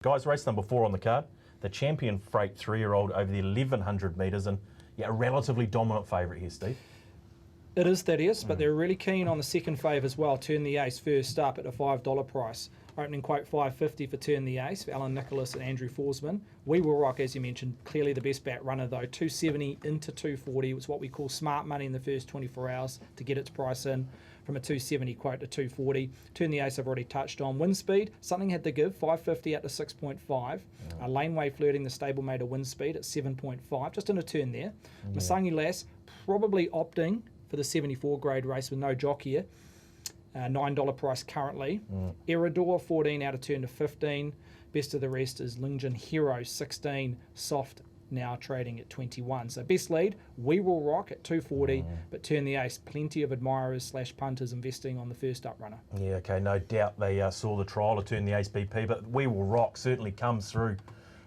Guys, race number 4 on the card. The champion freight 3-year-old over the 1100 metres, and a relatively dominant favourite here, Steve. It is Thaddeus, but they're really keen on the second fave as well. Turn the Ace first up at a $5 price. Opening quote $5.50 for Turn the Ace for Alan Nicholas and Andrew Forsman. We Will Rock, as you mentioned, clearly the best back runner though. 270 into 240. It's what we call smart money in the first 24 hours to get its price in from a 270 quote to 240. Turn the Ace I've already touched on. Wind speed, something had to give. 550 out to 6.5. Laneway flirting the stablemate of wind speed at 7.5. Just in a turn there. Masangi Lass probably opting for the 74 grade race with no jock here. $9 price currently. Eridor 14 out of turn to 15. Best of the rest is Lingjin Hero 16. Soft now trading at 21. So best lead, We Will Rock at 240, but Turn the Ace. Plenty of admirers / punters investing on the first up runner. Yeah, okay, no doubt they saw the trial of Turn the Ace BP, but We Will Rock certainly comes through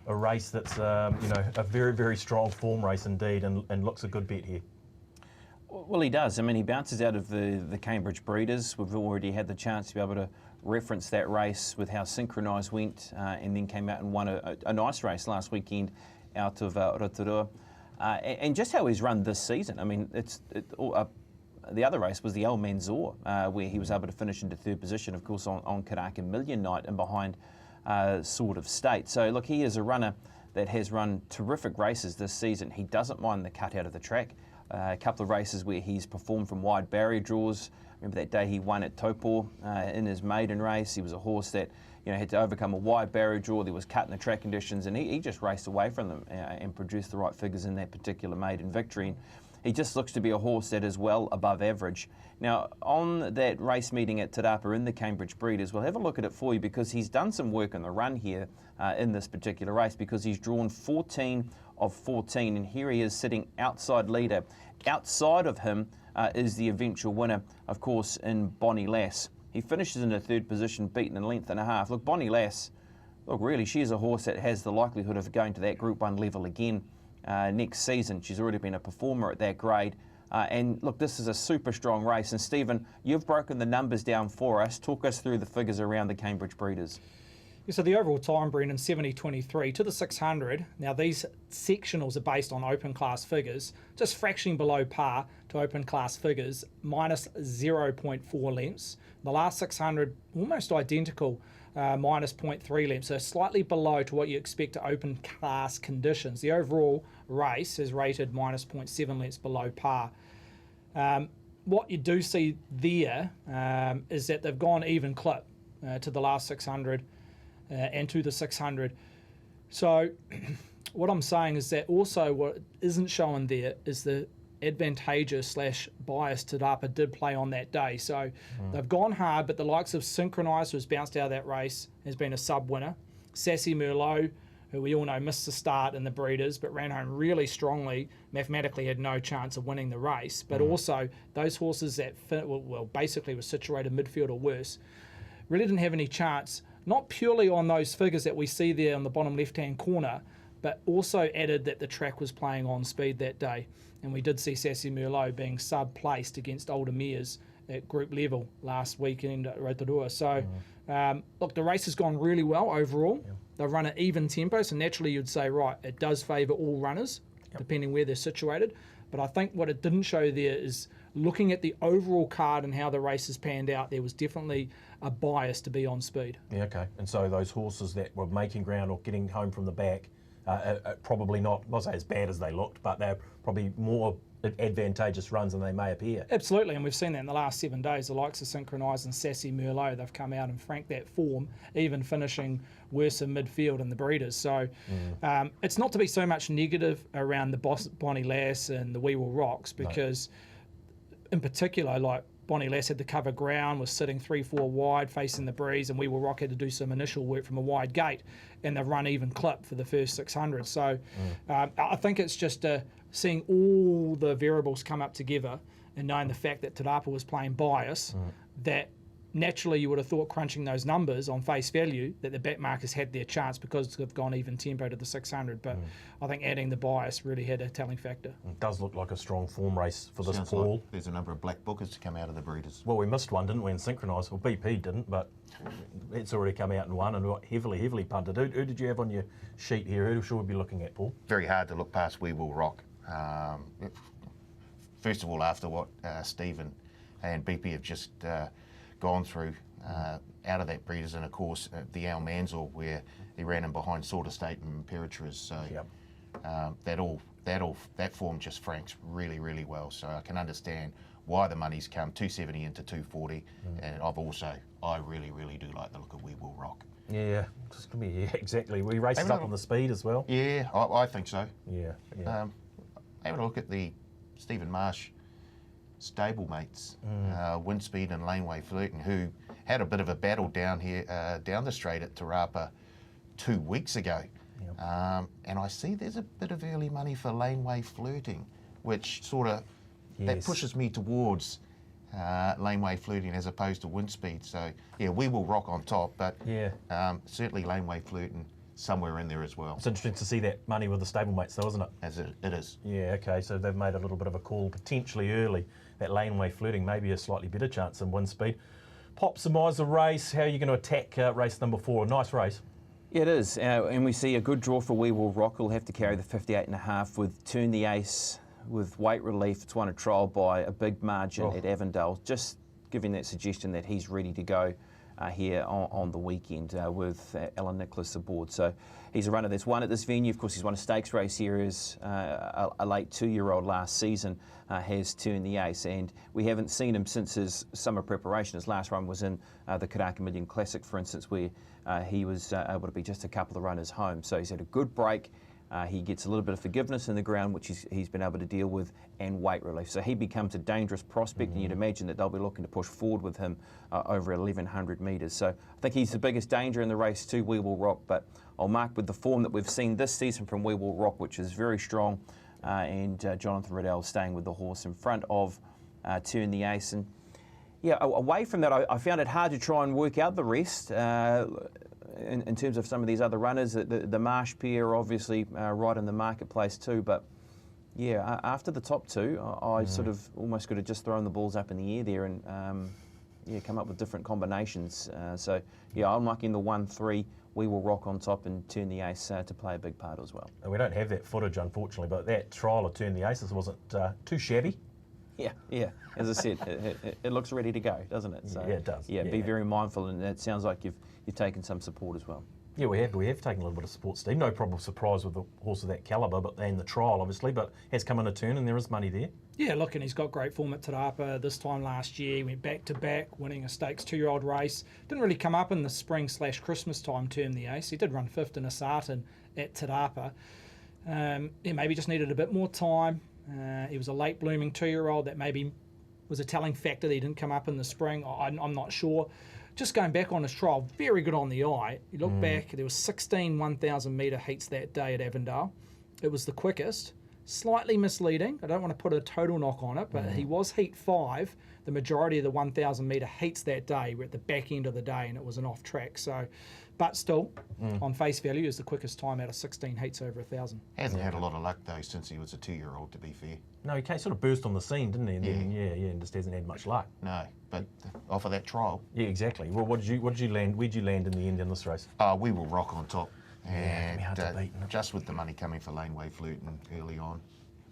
a race that's a very, very strong form race indeed, and looks a good bet here. Well, he does. I mean, he bounces out of the Cambridge Breeders. We've already had the chance to be able to reference that race with how Synchronised went, and then came out and won a nice race last weekend out of Rotorua. And just how he's run this season. I mean, the other race was the El Manzor, where he was able to finish into third position, of course, on Karaka Million Night and behind Sword of State. So, look, he is a runner that has run terrific races this season. He doesn't mind the cut out of the track. A couple of races where he's performed from wide barrier draws. Remember that day he won at Taupo in his maiden race. He was a horse that had to overcome a wide barrier draw. There was cut in the track conditions, and he just raced away from them and produced the right figures in that particular maiden victory. And he just looks to be a horse that is well above average. Now, on that race meeting at Te Rapa in the Cambridge Breeders, we'll have a look at it for you because he's done some work on the run here in this particular race, because he's drawn 14 of 14, and here he is sitting outside leader. Outside of him is the eventual winner, of course, in Bonnie Lass. He finishes in a third position, beaten in length and a half. Look, Bonnie Lass, look, really, she is a horse that has the likelihood of going to that Group 1 level again next season. She's already been a performer at that grade. And look, this is a super strong race. And Stephen, you've broken the numbers down for us. Talk us through the figures around the Cambridge Breeders. Yeah, so the overall time, Brendan, 70.23 to the 600. Now these sectionals are based on open class figures, just fractioning below par to open class figures, minus 0.4 lengths. The last 600, almost identical, minus 0.3 lengths, so slightly below to what you expect to open class conditions. The overall race is rated minus 0.7 lengths below par. What you do see there is that they've gone even clip to the last 600 and to the 600. So what I'm saying is that also what isn't shown there is the advantageous / bias Te Rapa did play on that day. So they've gone hard, but the likes of Synchronised, who's bounced out of that race, has been a sub-winner. Sassy Merlot, who we all know missed the start in the Breeders, but ran home really strongly, mathematically had no chance of winning the race. But also, those horses that basically were situated midfield or worse, really didn't have any chance, not purely on those figures that we see there on the bottom left-hand corner, but also added that the track was playing on speed that day. And we did see Sassy Merlot being sub-placed against older mares at group level last weekend at Rotorua. So, look, the race has gone really well overall. They've run at even tempo, so naturally you'd say, right, it does favour all runners, depending where they're situated. But I think what it didn't show there is looking at the overall card and how the race has panned out, there was definitely a bias to be on speed. Yeah, okay. And so those horses that were making ground or getting home from the back, probably not say as bad as they looked, but they're probably more advantageous runs than they may appear. Absolutely, and we've seen that in the last 7 days. The likes of Synchronised and Sassy Merlot, they've come out and franked that form, even finishing worse in midfield in the Breeders. So it's not to be so much negative around the Bonnie Lass and the We Will Rocks, because in particular, like Bonnie Lass had to cover ground, was sitting 3-4 wide, facing the breeze, and We Will Rock had to do some initial work from a wide gate, and they've run even clip for the first 600. So I think it's just seeing all the variables come up together and knowing the fact that Te Rapa was playing bias, that naturally you would have thought, crunching those numbers on face value, that the back markers had their chance because they've gone even tempo to the 600. But I think adding the bias really had a telling factor. It does look like a strong form race for this Sounds Paul. like there's a number of black bookers to come out of the breeders. Well, we missed one, didn't we, in synchronised? Well, BP didn't, but it's already come out and won and got heavily punted. Who did you have on your sheet here? Who should we be looking at, Paul? Very hard to look past We Will Rock. First of all, after what Stephen and BP have just gone through out of that breeders, and of course the Al Manzor where he ran in behind Sword Estate and Imperators. So that form just franks really well. So I can understand why the money's come 270 into 240, and I really do like the look of We Will Rock. Yeah, just gonna be exactly. We raced up on the speed as well. Yeah, I think so. Yeah. Having a look at the Stephen Marsh stablemates, Windspeed and Laneway Flirting, who had a bit of a battle down here, down the straight at Te Rapa 2 weeks ago. And I see there's a bit of early money for Laneway Flirting, which sort of that pushes me towards Laneway Flirting as opposed to Windspeed. So yeah, We Will Rock on top, but certainly Laneway Flirting somewhere in there as well. It's interesting to see that money with the stablemates though, isn't it? As it is. Yeah, okay, so they've made a little bit of a call potentially early. That Laneway Flirting maybe a slightly better chance than Windspeed. Pop surmise the race. How are you going to attack race number 4? A nice race. Yeah, it is, and we see a good draw for We Will Rock. He'll have to carry the 58.5 with Turn the Ace with weight relief. It's won a trial by a big margin at Avondale, just giving that suggestion that he's ready to go here on the weekend with Alan Nicholas aboard. So he's a runner that's won at this venue. Of course, he's won a stakes race here as a late 2-year-old last season, has Turned the Ace, and we haven't seen him since his summer preparation. His last run was in the Karaka Million Classic, for instance, where he was able to be just a couple of runners home. So he's had a good break. He gets a little bit of forgiveness in the ground, which he's been able to deal with, and weight relief. So he becomes a dangerous prospect, and you'd imagine that they'll be looking to push forward with him over 1,100 metres. So I think he's the biggest danger in the race too, We Will Rock, but I'll mark with the form that we've seen this season from We Will Rock, which is very strong, and Jonathan Riddell staying with the horse in front of Turn the Ace. And yeah, away from that, I found it hard to try and work out the rest. In terms of some of these other runners, the Marsh pair are obviously right in the marketplace too, but yeah, after the top two, I sort of almost could have just thrown the balls up in the air there and come up with different combinations. So yeah, I'm liking the 1-3, We Will Rock on top, and Turn the Ace to play a big part as well. And we don't have that footage, unfortunately, but that trial of Turn the Aces wasn't too shabby. Yeah. As I said, it looks ready to go, doesn't it? So, yeah, it does. Yeah, be very mindful, and it sounds like you've taken some support as well. Yeah, we have taken a little bit of support, Steve. No problem surprise with a horse of that calibre, and the trial, obviously, but has come in a turn and there is money there. Yeah, look, and he's got great form at Te Rapa this time last year. He went back-to-back, winning a stakes 2-year-old race. Didn't really come up in the spring/Christmas time, Turn the Ace. He did run 5th in a Sartan at Te Rapa. Maybe just needed a bit more time. He was a late blooming 2-year-old that maybe was a telling factor that he didn't come up in the spring. I'm not sure. Just going back on his trial, very good on the eye. You look back, there was 16 1,000 metre heats that day at Avondale. It was the quickest. Slightly misleading. I don't want to put a total knock on it, but he was heat 5. The majority of the 1,000 metre heats that day were at the back end of the day, and it was an off track. So, but still, on face value, is the quickest time out of 16 heats over 1,000. Hasn't had a lot of luck though since he was a 2-year-old, to be fair. No, he sort of burst on the scene, didn't he? And then, and just hasn't had much luck. No, but off of that trial. Yeah, exactly. Well, what did you land? Where'd you land in the end in this race? We Will Rock on top. And hard to beat, isn't it? just with the money coming for Laneway Flirting early on,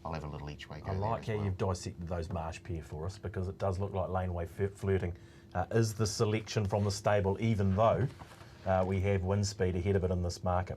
I'll have a little each way go. I like how you've dissected those Marsh pair for us, because it does look like Laneway Flirting is the selection from the stable, even though we have Windspeed ahead of it in this market.